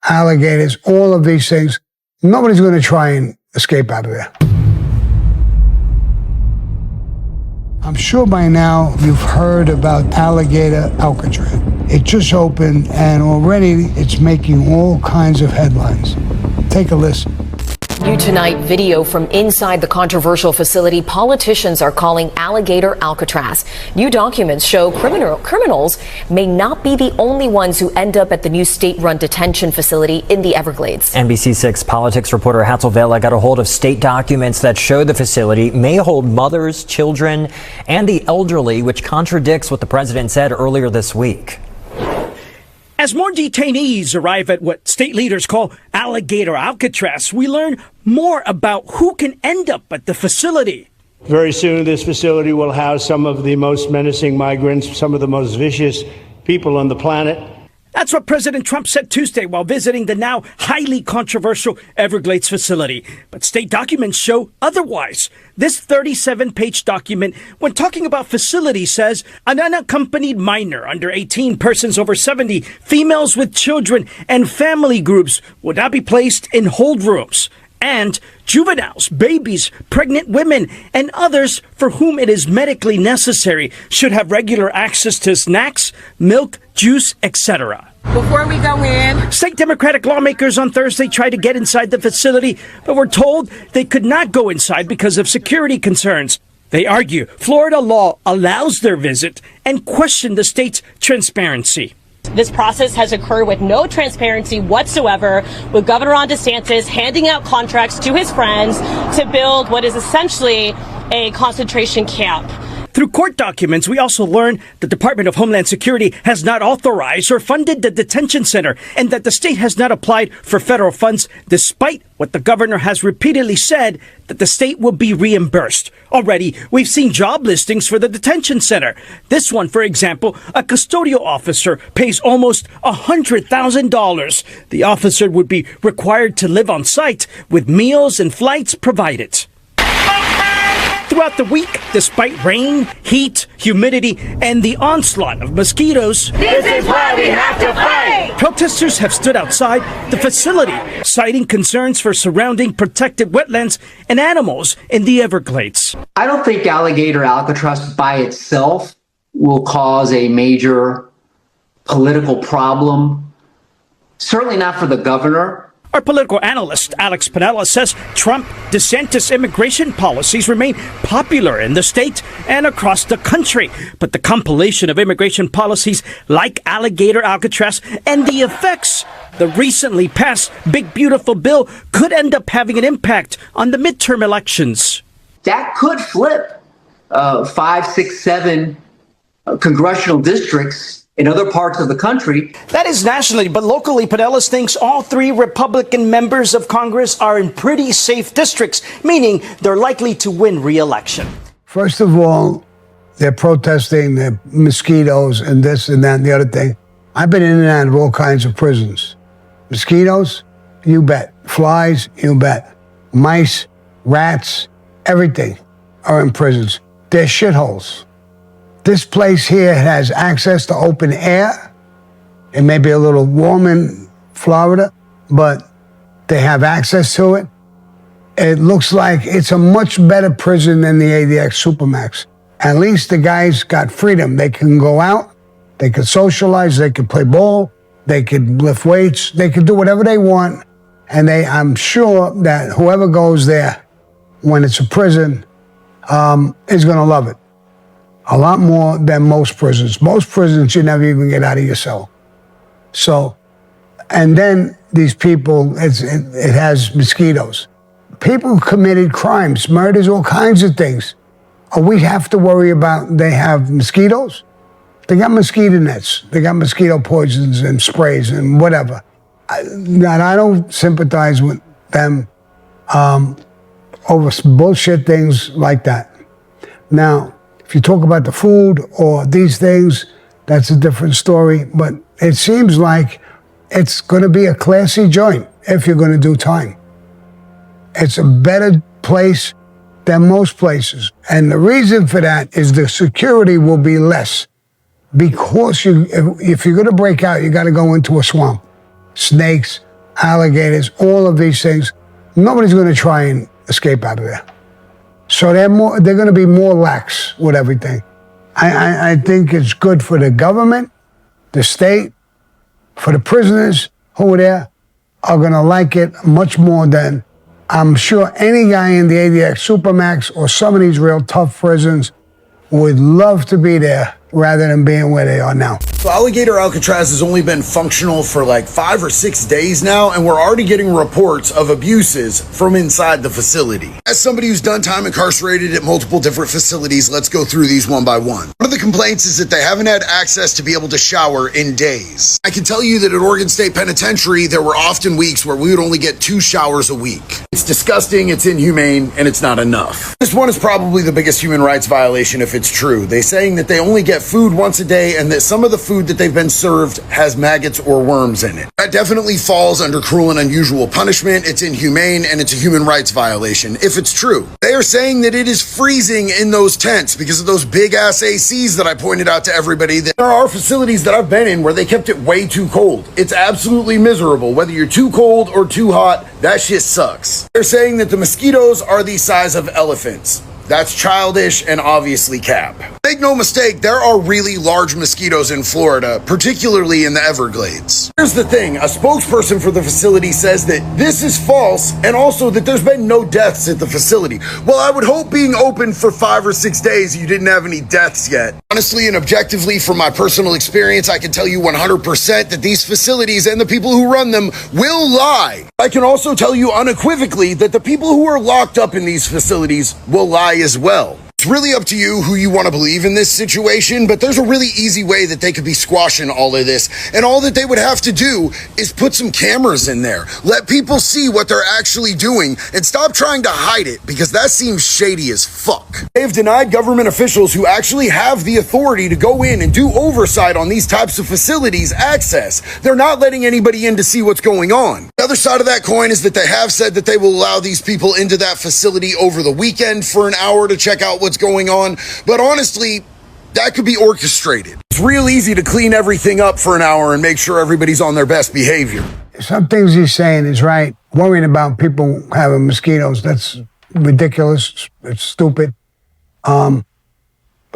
alligators, all of these things. Nobody's going to try and escape out of there. I'm sure by now you've heard about Alligator Alcatraz. It just opened and already it's making all kinds of headlines. Take a listen. New tonight, video from inside the controversial facility politicians are calling Alligator Alcatraz. New documents show criminals may not be the only ones who end up at the new state-run detention facility in the Everglades. NBC6 politics reporter Hatzel Vela got a hold of state documents that show the facility may hold mothers, children, and the elderly, which contradicts what the president said earlier this week. As more detainees arrive at what state leaders call Alligator Alcatraz, we learn more about who can end up at the facility. Very soon, this facility will house some of the most menacing migrants, some of the most vicious people on the planet. That's what President Trump said Tuesday while visiting the now highly controversial Everglades facility. But state documents show otherwise. This 37-page document, when talking about facilities, says an unaccompanied minor under 18, persons over 70, females with children, and family groups would not be placed in hold rooms. And juveniles, babies, pregnant women, and others for whom it is medically necessary should have regular access to snacks, milk, juice, etc. Before we go in, State Democratic lawmakers on Thursday tried to get inside the facility, but were told they could not go inside because of security concerns. They argue Florida law allows their visit and question the state's transparency. This process has occurred with no transparency whatsoever, with Governor Ron DeSantis handing out contracts to his friends to build what is essentially a concentration camp. Through court documents, we also learned the Department of Homeland Security has not authorized or funded the detention center and that the state has not applied for federal funds, despite what the governor has repeatedly said, that the state will be reimbursed. Already, we've seen job listings for the detention center. This one, for example, a custodial officer pays almost $100,000. The officer would be required to live on site with meals and flights provided. Throughout the week, despite rain, heat, humidity, and the onslaught of mosquitoes, this is why we have to fight! Protesters have stood outside the facility, citing concerns for surrounding protected wetlands and animals in the Everglades. I don't think Alligator Alcatraz by itself will cause a major political problem. Certainly not for the governor. Our political analyst, Alex Pinella, says Trump-DeSantis immigration policies remain popular in the state and across the country. But the compilation of immigration policies like Alligator Alcatraz and the effects the recently passed Big Beautiful Bill could end up having an impact on the midterm elections. That could flip 5, 6, 7 congressional districts in other parts of the country. That is nationally, but locally, Pinella thinks all 3 Republican members of Congress are in pretty safe districts, meaning they're likely to win re-election. First of all, they're protesting the mosquitoes and this and that and the other thing. I've been in and out of all kinds of prisons. Mosquitoes, you bet. Flies, you bet. Mice, rats, everything are in prisons. They're shitholes. This place here has access to open air. It may be a little warm in Florida, but they have access to it. It looks like it's a much better prison than the ADX Supermax. At least the guys got freedom. They can go out, they can socialize, they can play ball, they could lift weights, they can do whatever they want. And I'm sure that whoever goes there when it's a prison is gonna love it. A lot more than most prisons. Most prisons, you never even get out of your cell. So, and then these people, it has mosquitoes. People who committed crimes, murders, all kinds of things. We have to worry about, they have mosquitoes. They got mosquito nets. They got mosquito poisons and sprays and whatever. I don't sympathize with them over bullshit things like that. Now, if you talk about the food or these things, that's a different story. But it seems like it's going to be a classy joint if you're going to do time. It's a better place than most places. And the reason for that is the security will be less. Because if you're going to break out, you got to go into a swamp. Snakes, alligators, all of these things. Nobody's going to try and escape out of there. So they're going to be more lax with everything. I think it's good for the government, the state, for the prisoners who are there, are going to like it much more than I'm sure any guy in the ADX Supermax or some of these real tough prisons would love to be there rather than being where they are now. So Alligator Alcatraz has only been functional for like 5 or 6 days now, and we're already getting reports of abuses from inside the facility. As somebody who's done time incarcerated at multiple different facilities, let's go through these one by one. One of the complaints is that they haven't had access to be able to shower in days. I can tell you that at Oregon State Penitentiary, there were often weeks where we would only get 2 showers a week. It's disgusting, it's inhumane, and it's not enough. This one is probably the biggest human rights violation if it's true. They're saying that they only get food once a day and that some of the food that they've been served has maggots or worms in it. That definitely falls under cruel and unusual punishment. It's inhumane and it's a human rights violation if it's true. They are saying that it is freezing in those tents because of those big ass ACs that I pointed out to everybody. That there are facilities that I've been in where they kept it way too cold. It's absolutely miserable. Whether you're too cold or too hot, that shit sucks. They're saying that the mosquitoes are the size of elephants. That's childish and obviously cap. Make no mistake, there are really large mosquitoes in Florida, particularly in the Everglades. Here's the thing, a spokesperson for the facility says that this is false and also that there's been no deaths at the facility. Well, I would hope being open for 5 or 6 days you didn't have any deaths yet. Honestly and objectively, from my personal experience, I can tell you 100% that these facilities and the people who run them will lie. I can also tell you unequivocally that the people who are locked up in these facilities will lie as well. It's really up to you who you want to believe in this situation, but there's a really easy way that they could be squashing all of this, and all that they would have to do is put some cameras in there. Let people see what they're actually doing, and stop trying to hide it, because that seems shady as fuck. They've denied government officials who actually have the authority to go in and do oversight on these types of facilities access. They're not letting anybody in to see what's going on. The other side of that coin is that they have said that they will allow these people into that facility over the weekend for an hour to check out what's going on, but honestly, that could be orchestrated. It's real easy to clean everything up for an hour and make sure everybody's on their best behavior. Some things he's saying is right. Worrying about people having mosquitoes, that's ridiculous. It's stupid.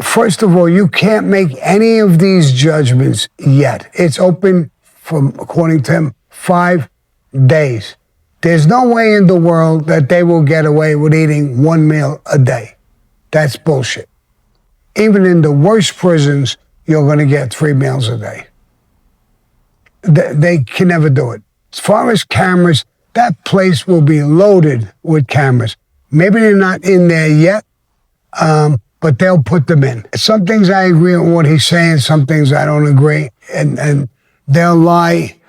First of all, you can't make any of these judgments yet. It's open from, according to him, 5 days. There's no way in the world that they will get away with eating 1 meal a day. That's bullshit. Even in the worst prisons, you're going to get 3 meals a day. They can never do it. As far as cameras, that place will be loaded with cameras. Maybe they're not in there yet, but they'll put them in. Some things I agree with what he's saying, some things I don't agree, and they'll lie.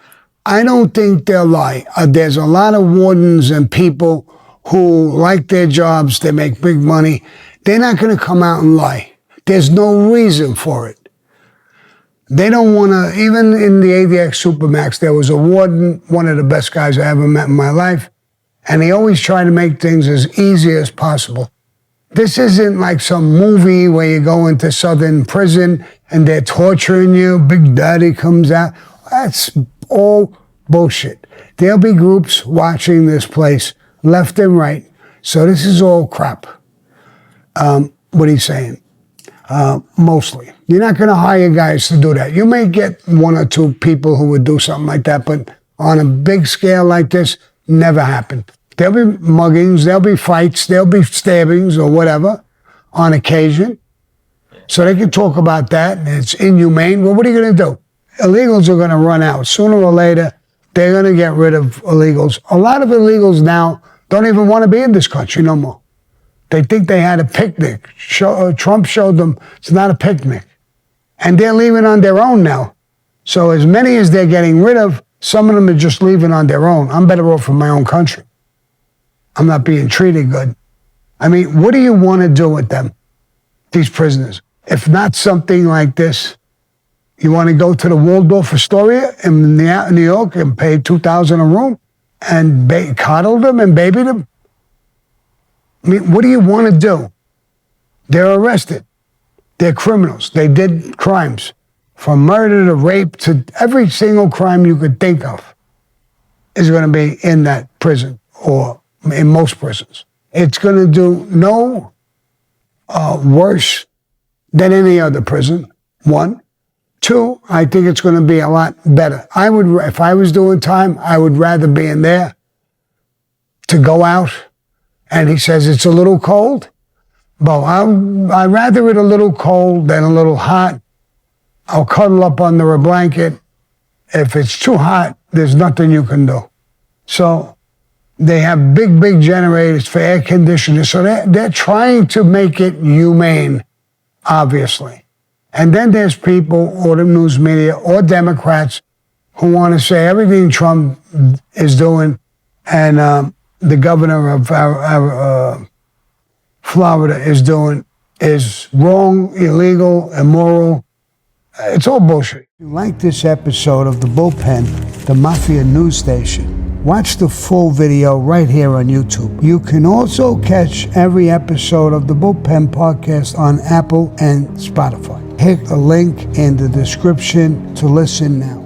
I don't think they'll lie. There's a lot of wardens and people who like their jobs, they make big money. They're not going to come out and lie. There's no reason for it. They don't want to, even in the ADX Supermax, there was a warden, one of the best guys I ever met in my life, and he always tried to make things as easy as possible. This isn't like some movie where you go into Southern prison and they're torturing you, Big Daddy comes out. That's all bullshit. There'll be groups watching this place left and right. So this is all crap. What he's saying. Mostly. You're not going to hire guys to do that. You may get 1 or 2 people who would do something like that, but on a big scale like this, never happened. There'll be muggings, there'll be fights, there'll be stabbings or whatever on occasion. So they can talk about that, and it's inhumane. Well, what are you going to do? Illegals are going to run out. Sooner or later, they're going to get rid of illegals. A lot of illegals now don't even want to be in this country no more. They think they had a picnic. Trump showed them it's not a picnic. And they're leaving on their own now. So as many as they're getting rid of, some of them are just leaving on their own. I'm better off in my own country. I'm not being treated good. I mean, what do you want to do with them, these prisoners? If not something like this, you want to go to the Waldorf Astoria in New York and pay $2,000 a room and coddle them and baby them? I mean, what do you want to do? They're arrested. They're criminals. They did crimes, from murder to rape to every single crime you could think of. is going to be in that prison or in most prisons. It's going to do no worse than any other prison, one. Two, I think it's going to be a lot better. If I was doing time, I would rather be in there to go out. And he says it's a little cold. Well, I'd rather it a little cold than a little hot. I'll cuddle up under a blanket. If it's too hot, there's nothing you can do. So they have big generators for air conditioners. So they're trying to make it humane, obviously. And then there's people, or the news media, or Democrats, who want to say everything Trump is doing and the governor of our Florida is doing is wrong, illegal, immoral. It's all bullshit. If you like this episode of The Bullpen, the Mafia news station, watch the full video right here on YouTube. You can also catch every episode of the Bullpen podcast on Apple and Spotify. Hit the link in the description to listen now.